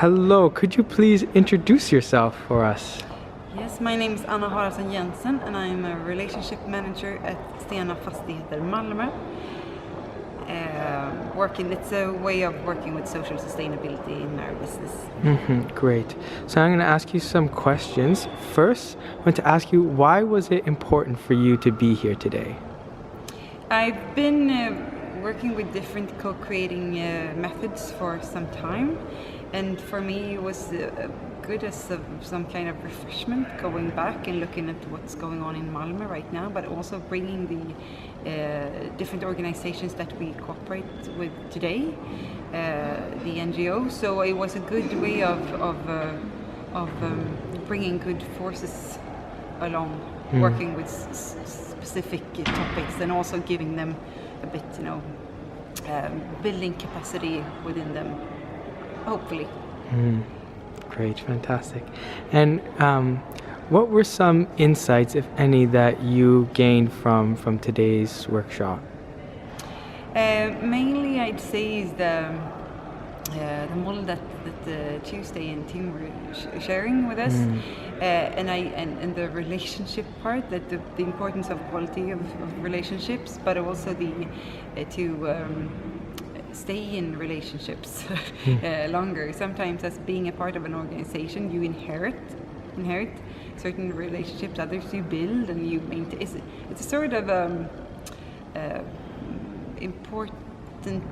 Hello, could you please introduce yourself for us? Yes, my name is Anna Haraldsson Jensen and I'm a relationship manager at Stena Fastigheter Malmö. It's a way of working with social sustainability in our business. Great. So I'm going to ask you some questions. First, I want to ask you, why was it important for you to be here today? I've been working with different co-creating methods for some time, and for me it was good as some kind of refreshment, going back and looking at what's going on in Malmö right now, but also bringing the different organizations that we cooperate with today, the NGO. So it was a good way of bringing good forces along, working with specific topics, and also giving them a bit, building capacity within them, hopefully. Great, fantastic. And what were some insights, if any, that you gained from today's workshop? Mainly, I'd say is the model that Tuesday and Tim were sharing with us, and the relationship part, that the importance of quality of relationships, but also to stay in relationships longer. Sometimes, as being a part of an organization, you inherit certain relationships, others you build and you maintain. It's a sort of important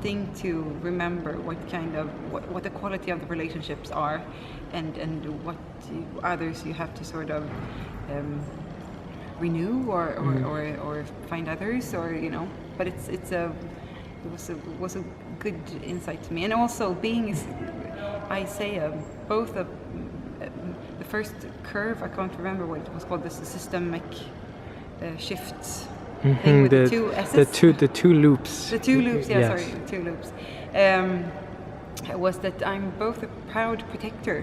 thing to remember what the quality of the relationships are, and what others you have to sort of renew or find others, but it was a good insight to me. And also being, both the first curve, I can't remember what it was called, the systemic shifts thing with the two S's. The two loops. The two loops, Yes. sorry, the two loops. Was that I'm both a proud protector,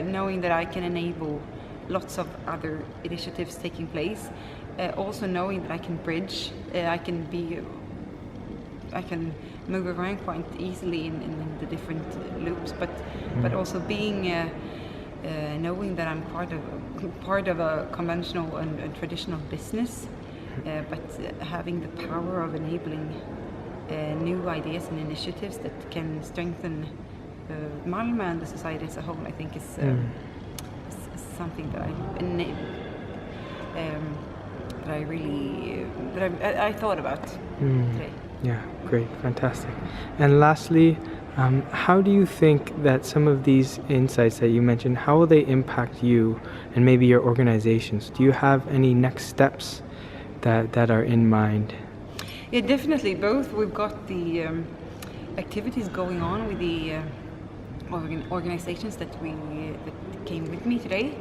knowing that I can enable lots of other initiatives taking place, also knowing that I can bridge, I can move around quite easily in the different loops, but also being knowing that I'm part of a conventional and traditional business, but having the power of enabling new ideas and initiatives that can strengthen Malmö and the society as a whole, I think is something that I thought about today. Yeah, great, fantastic. And lastly, how do you think that some of these insights that you mentioned, how will they impact you and maybe your organizations? Do you have any next steps that are in mind? Yeah, definitely. Both. We've got the activities going on with the organizations that came with me today.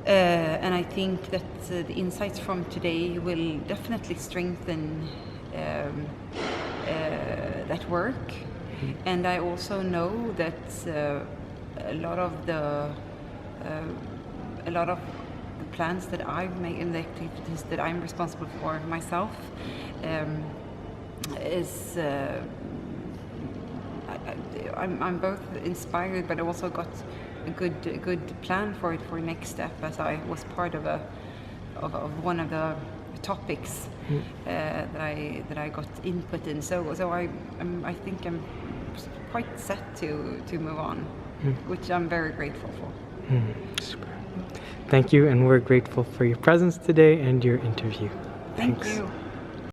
And I think that the insights from today will definitely strengthen that work. And I also know that a lot of the plans that I've made and the activities that I'm responsible for myself is I'm both inspired, but also got a good plan for it for next step, as I was part of one of the topics that I got input in. So I think I'm quite set to move on, which I'm very grateful for. Super. Thank you, and we're grateful for your presence today and your interview. Thank Thanks. you.